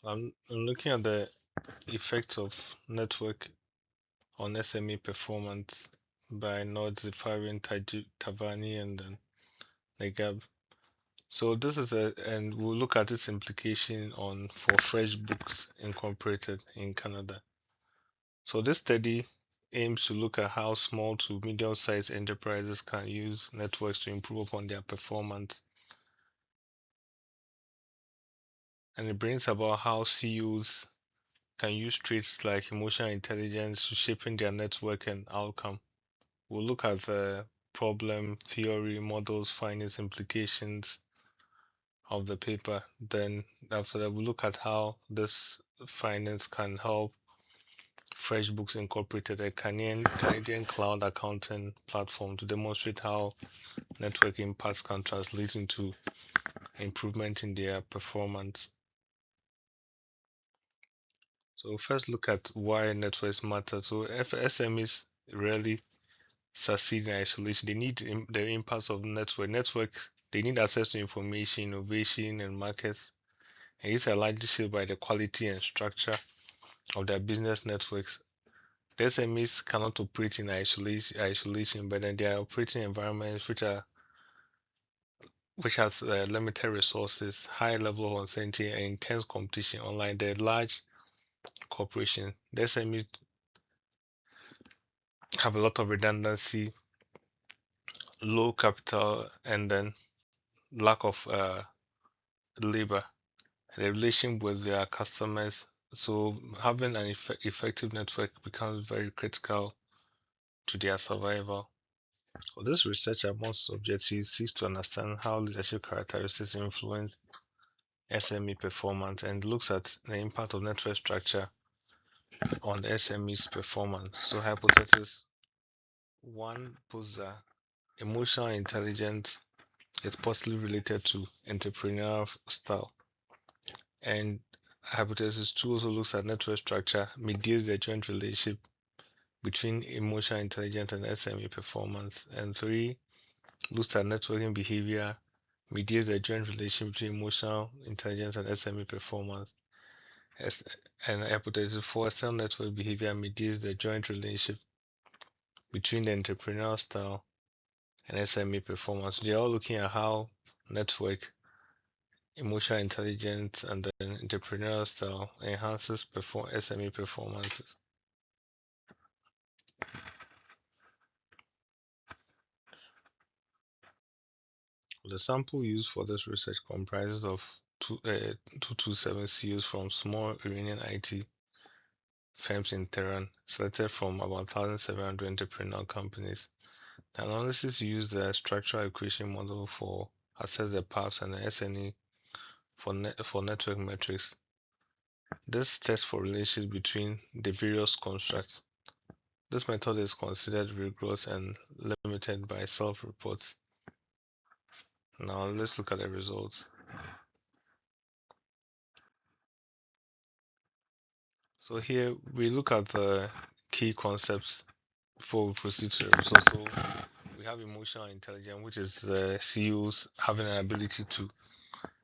I'm looking at the effects of network on SME performance by Nodzifarian Tavani and then Negab. So this is and we'll look at its implication on for Freshbooks Incorporated in Canada. So this study aims to look at how small to medium-sized enterprises can use networks to improve upon their performance, and it brings about how CEOs can use traits like emotional intelligence to shaping their network and outcome. We'll look at the problem, theory, models, findings, implications of the paper. Then after that, we'll look at how this findings can help FreshBooks Incorporated, a Canadian cloud accounting platform, to demonstrate how network impacts can translate into improvement in their performance. So first look at why networks matter. So if SMEs rarely succeed in isolation, they need the impacts of network. Networks, they need access to information, innovation, and markets. And these are largely shaped by the quality and structure of their business networks. The SMEs cannot operate in isolation, but then they are operating environments which has limited resources, high level of uncertainty, and intense competition. Unlike the large corporation, the SMEs have a lot of redundancy, low capital, and then lack of labor, the relation with their customers. So having an effective network becomes very critical to their survival. For this research, amongst objectives seeks to understand how leadership characteristics influence SME performance and looks at the impact of network structure on the SME's performance. So hypothesis one poses that emotional intelligence is possibly related to entrepreneurial style. And hypothesis two also looks at network structure, mediates the joint relationship between emotional intelligence and SME performance. And three looks at networking behavior, mediates the joint relationship between emotional intelligence and SME performance. And hypothesis four, external network behavior mediates the joint relationship between the entrepreneurial style and SME performance. They're all looking at how network, emotional intelligence, and then entrepreneurial style enhances SME performances. The sample used for this research comprises of 227 CEOs from small Iranian IT firms in Tehran, selected from about 1,700 entrepreneurial companies. The analysis used the structural equation model for assess the paths and the SNE for network metrics. This tests for relationships between the various constructs. This method is considered rigorous and limited by self-reports. Now let's look at the results. So here we look at the key concepts before we proceed to the results. So we have emotional intelligence, which is CEOs having an ability to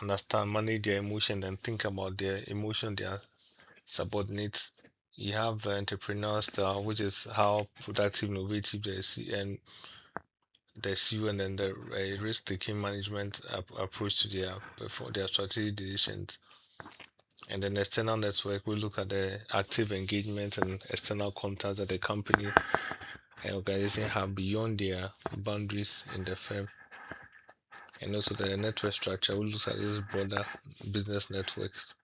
understand, manage their emotion, and think about their emotion, their subordinates. You have the entrepreneur style, which is how productive, innovative they see, and the CEO, and then the risk-taking management approach to their strategic decisions. And then external network, we look at the active engagement and external contacts that the company and organization have beyond their boundaries in the firm. And also the network structure, we look at this broader business networks.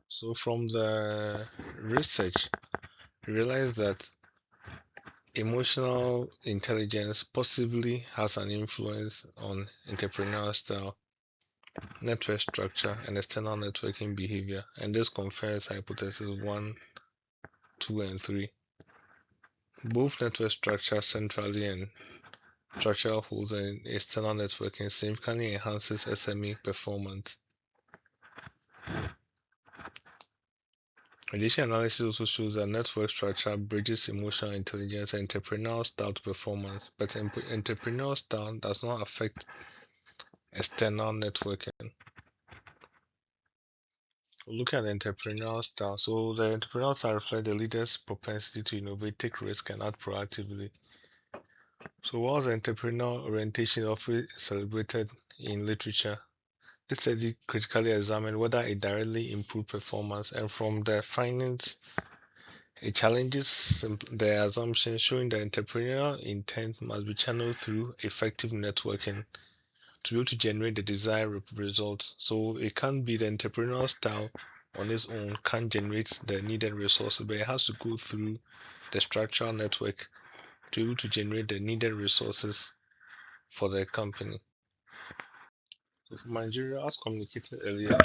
So from the research, we realize that emotional intelligence possibly has an influence on entrepreneurial style, network structure, and external networking behavior. And this confirms hypothesis 1, 2, and 3. Both network structure centrally and structural holes and external networking significantly enhances SME performance. Radiation analysis also shows that network structure bridges emotional intelligence and entrepreneurial style to performance, but entrepreneurial style does not affect external networking. Look at the entrepreneurial style. So the entrepreneurial style reflects the leader's propensity to innovate, take risk, and act proactively. So whilst entrepreneurial orientation is often celebrated in literature, this study critically examined whether it directly improved performance, and from the findings, it challenges the assumption showing that entrepreneurial intent must be channeled through effective networking to be able to generate the desired results. So it can't be the entrepreneurial style on its own can't generate the needed resources, but it has to go through the structural network to be able to generate the needed resources for the company. So for Nigeria, as communicated earlier,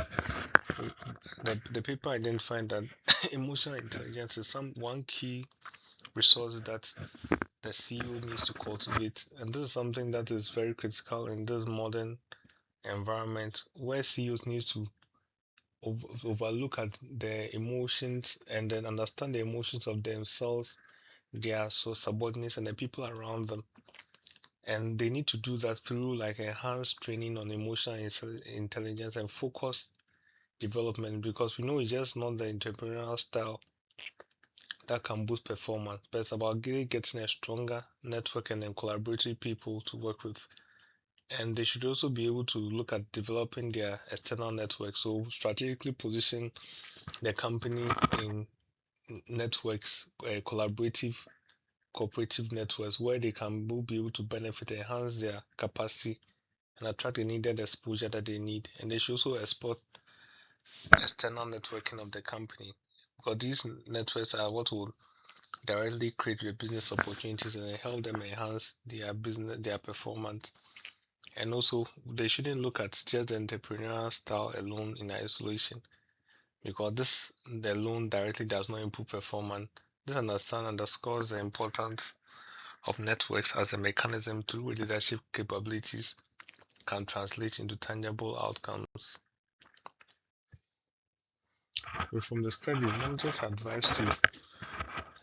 the paper identified that emotional intelligence is one key resource that the CEO needs to cultivate, and this is something that is very critical in this modern environment where CEOs need to overlook at their emotions and then understand the emotions of themselves, their subordinates, and the people around them. And they need to do that through like enhanced training on emotional intelligence and focused development, because we know it's just not the entrepreneurial style that can boost performance, but it's about getting a stronger network and then collaborative people to work with. And they should also be able to look at developing their external network. So strategically position the company in networks, cooperative networks where they can be able to benefit, enhance their capacity, and attract the needed exposure that they need. And they should also export external networking of the company, because these networks are what will directly create the business opportunities and help them enhance their business, their performance. And also, they shouldn't look at just the entrepreneurial style alone in isolation, because this the alone directly does not improve performance. This understand underscores the importance of networks as a mechanism through which leadership capabilities can translate into tangible outcomes. So from the study, managers are advised to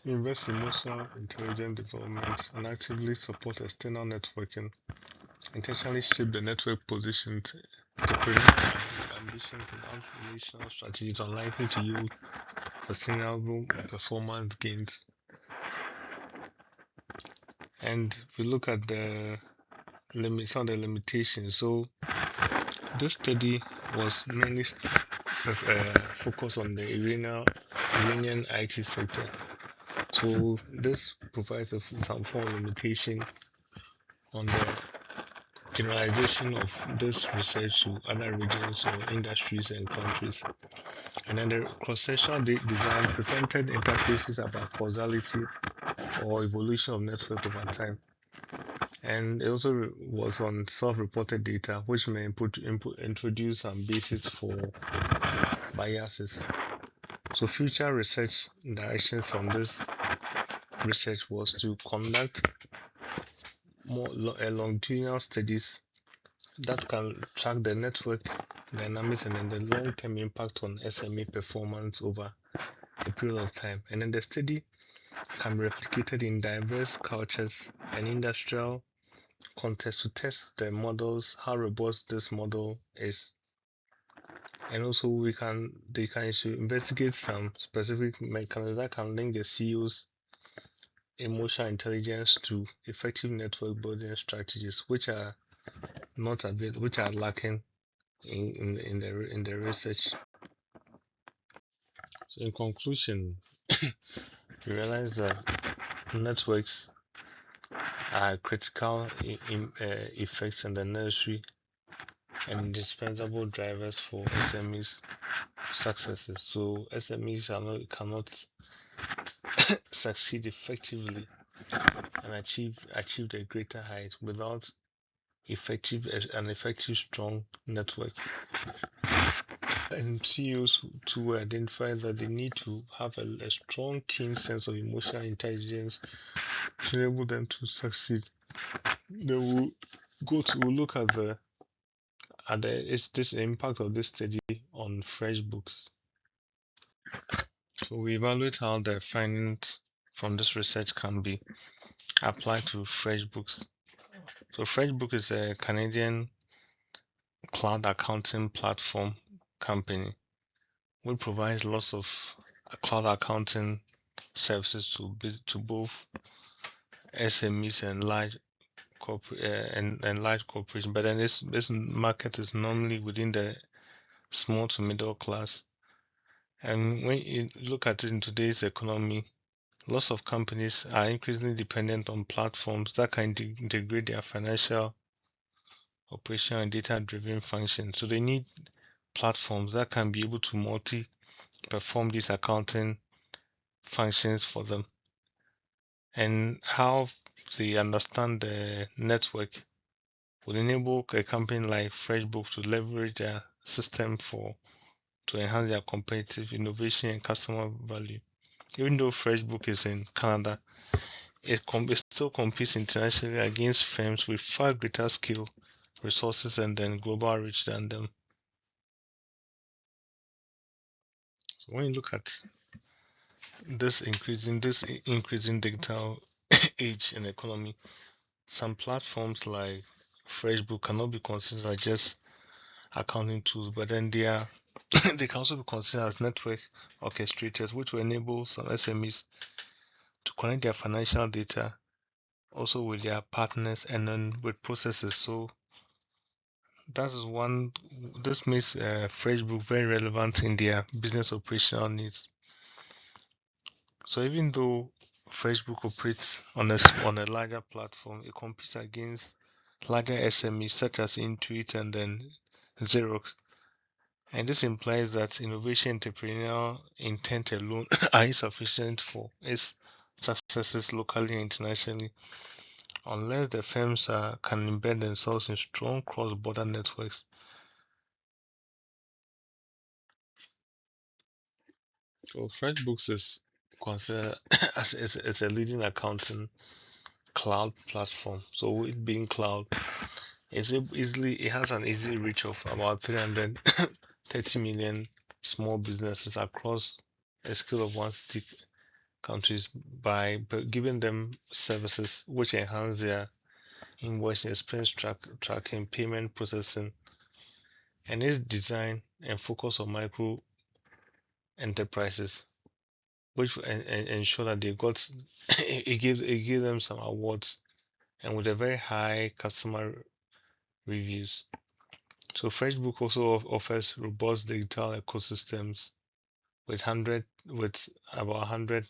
invest in emotional intelligence development and actively support external networking, intentionally shape the network positions, entrepreneurial ambitions, and transformational strategies are likely to yield sustainable performance gains. And if we look at the some of the limitations, so this study was mainly focused on the Iranian IT sector. So this provides some form of limitation on the generalization of this research to other regions or industries and countries. And then the cross-sectional design prevented interfaces about causality or evolution of network over time. And it also was on self-reported data, which may introduce some basis for biases. So future research direction from this research was to conduct more longitudinal studies that can track the network dynamics and then the long-term impact on SME performance over a period of time. And then the study can be replicated in diverse cultures and industrial contexts to test the models, how robust this model is. And also they can investigate some specific mechanisms that can link the CEO's emotional intelligence to effective network building strategies, which are not available, which are lacking in the research. So in conclusion, we realize that networks are critical effects and the necessary and indispensable drivers for SMEs successes. So SMEs cannot succeed effectively and achieve a greater height without an effective strong network. And CEOs to identify that they need to have a strong, keen sense of emotional intelligence to enable them to succeed. Then we'll look at this impact of this study on Freshbooks. So we evaluate how the findings from this research can be applied to Freshbooks. So Freshbook is a Canadian cloud accounting platform company which provides lots of cloud accounting services to both SMEs and large corporations. But then this market is normally within the small to middle class. And when you look at it in today's economy, lots of companies are increasingly dependent on platforms that can integrate their financial, operational, and data-driven functions. So they need platforms that can be able to multi-perform these accounting functions for them. And how they understand the network would enable a company like Freshbooks to leverage their system to enhance their competitive innovation and customer value. Even though Freshbook is in Canada, it still competes internationally against firms with far greater scale, resources, and then global reach than them. So when you look at this increasing digital age and economy, some platforms like Freshbook cannot be considered as just accounting tools, but then they can also be considered as network orchestrators, which will enable some SMEs to connect their financial data also with their partners and then with processes. So that is one. This makes Freshbook very relevant in their business operational needs. So even though Freshbook operates on a larger platform, it competes against larger SMEs such as Intuit and then Xerox. And this implies that innovation entrepreneurial intent alone are insufficient for its successes locally and internationally, unless the firms can embed themselves in strong cross-border networks. So FreshBooks is considered as a leading accounting cloud platform. So it being cloud, it has an easy reach of about 330 million small businesses across a scale of 160 countries by giving them services which enhance their invoicing, expense tracking, payment processing, and its design and focus on micro enterprises, which ensure that they got it gave them some awards and with a very high customer reviews. So FreshBook also offers robust digital ecosystems with about 100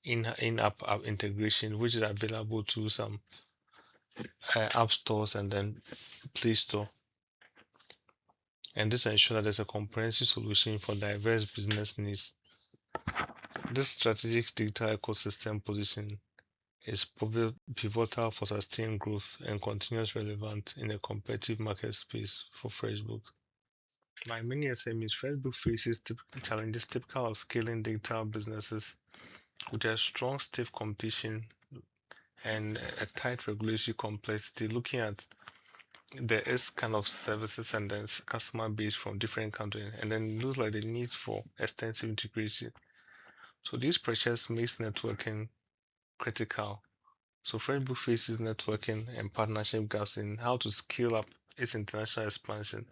in-app integration, which is available to some app stores and then Play Store. And this ensures that there's a comprehensive solution for diverse business needs. This strategic digital ecosystem position is pivotal for sustained growth and continuous relevance in a competitive market space for Freshbook. Like many SMEs, Freshbook faces challenges typical of scaling digital businesses with a strong, stiff competition and a tight regulatory complexity. Looking at there is kind of services and then customer base from different countries, and then it looks like the need for extensive integration. So these pressures makes networking critical. So Freshbook faces networking and partnership gaps in how to scale up its international expansion.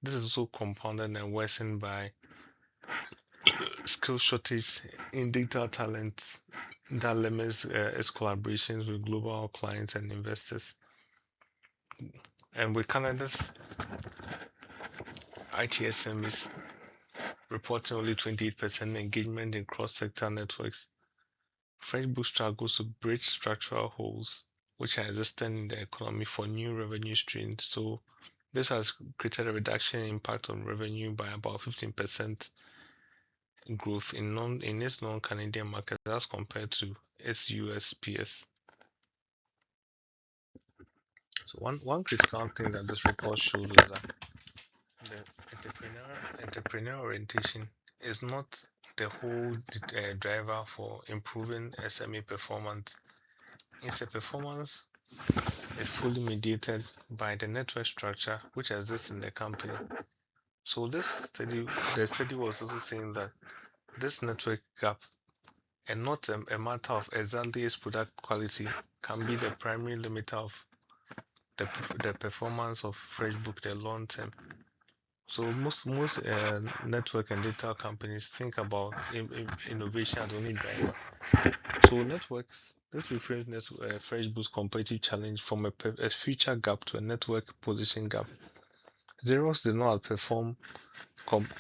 This is also compounded and worsened by skill shortage in digital talent that limits its collaborations with global clients and investors. And with Canada's ITSM reporting only 28% engagement in cross-sector networks, Freshbook struggles to bridge structural holes which are existing in the economy for new revenue streams. So this has created a reduction in impact on revenue by about 15% growth in its non-Canadian market as compared to its US peers. So one critical thing that this report shows is that the entrepreneur orientation is not the whole driver for improving SME performance. Instead, performance is fully mediated by the network structure which exists in the company. So the study was also saying that this network gap, and not a matter of exactly its product quality, can be the primary limiter of the performance of Freshbook the long term. So most network and data companies think about innovation as the only driver. So networks, let's reframe Freshbook's competitive challenge from a feature gap to a network position gap. Xerox did not outperform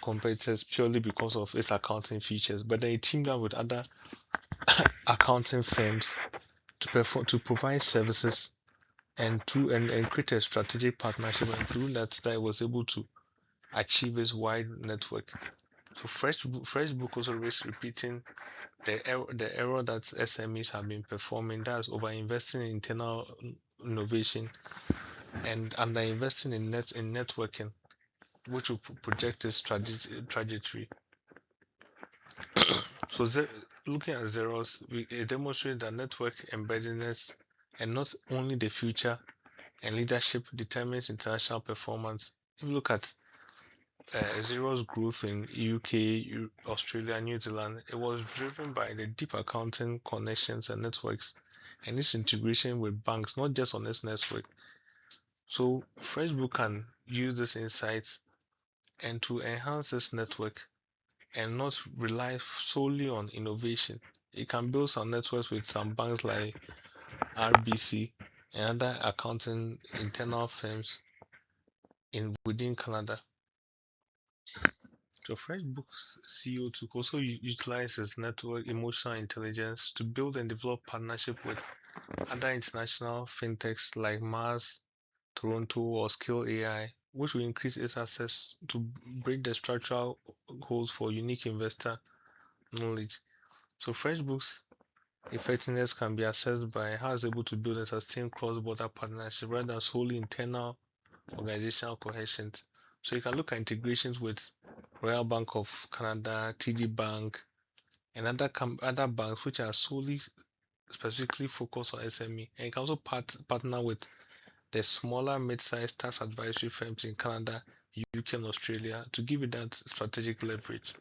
competitors purely because of its accounting features, but they teamed up with other accounting firms to provide services and create a strategic partnership, and through that it was able to achieve its wide network. So Freshbook also risks repeating the error that SMEs have been performing, that's over investing in internal innovation and under investing in networking, which will project its trajectory. So looking at Xerox, it demonstrates that network embeddedness and not only the future and leadership determines international performance. If you look at Xero's growth in UK, Australia, New Zealand, it was driven by the deep accounting connections and networks and its integration with banks, not just on its network. So Freshbook can use this insights and to enhance its network and not rely solely on innovation. It can build some networks with some banks like RBC and other accounting internal firms within Canada. So Freshbooks CEO to also utilize its network emotional intelligence to build and develop partnership with other international fintechs like Mars, Toronto, or Skill AI, which will increase its access to break the structural holes for unique investor knowledge. So Freshbooks effectiveness can be assessed by how it's able to build and sustain cross-border partnership rather than solely internal organizational cohesion. So you can look at integrations with Royal Bank of Canada, TD Bank, and other banks which are solely specifically focused on SME. And you can also partner with the smaller mid-sized tax advisory firms in Canada, UK, and Australia to give you that strategic leverage.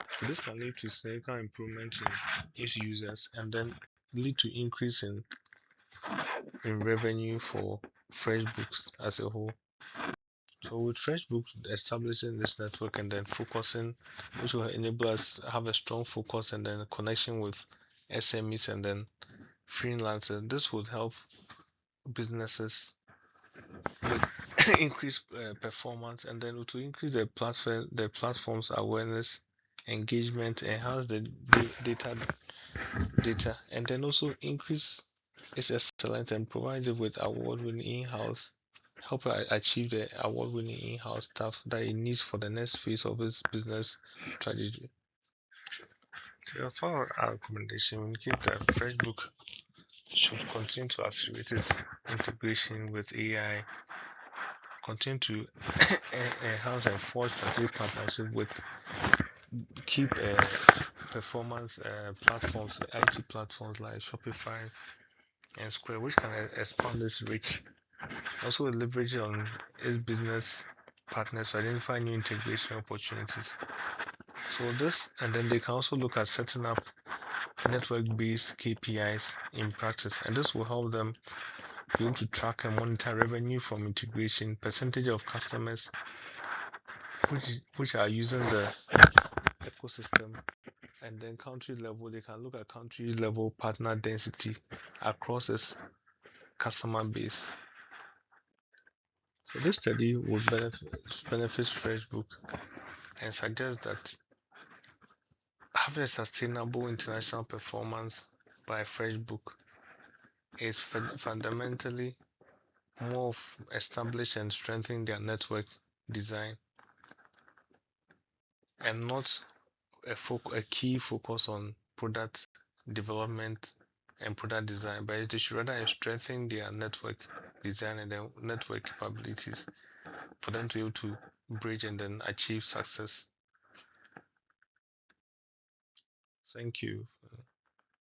So this can lead to significant improvement in its users and then lead to increase in revenue for Freshbooks as a whole. So with Freshbooks establishing this network and then focusing, which will enable us to have a strong focus and then connection with SMEs and then freelancers, this would help businesses with increased performance, and then it will increase the platform's awareness, engagement, enhance the data, and then also increase its excellence and provide it with award-winning in-house help achieve the award-winning in-house staff that it needs for the next phase of its business strategy. So for our recommendation, we indicate that FreshBook should continue to accelerate its integration with AI, continue to enhance and forge strategic partnership with keep performance platforms, IT platforms like Shopify and Square, which can expand its reach. Also leverage on its business partners to identify new integration opportunities. So this, and then they can also look at setting up network-based KPIs in practice, and this will help them be able to track and monitor revenue from integration, percentage of customers which are using the ecosystem, and then country level. They can look at country level partner density across its customer base. So this study would benefit Freshbook and suggest that having a sustainable international performance by Freshbook is fundamentally more of establish and strengthening their network design and not a key focus on product development and product design, but they should rather strengthen their network design and their network capabilities for them to be able to bridge and then achieve success. Thank you.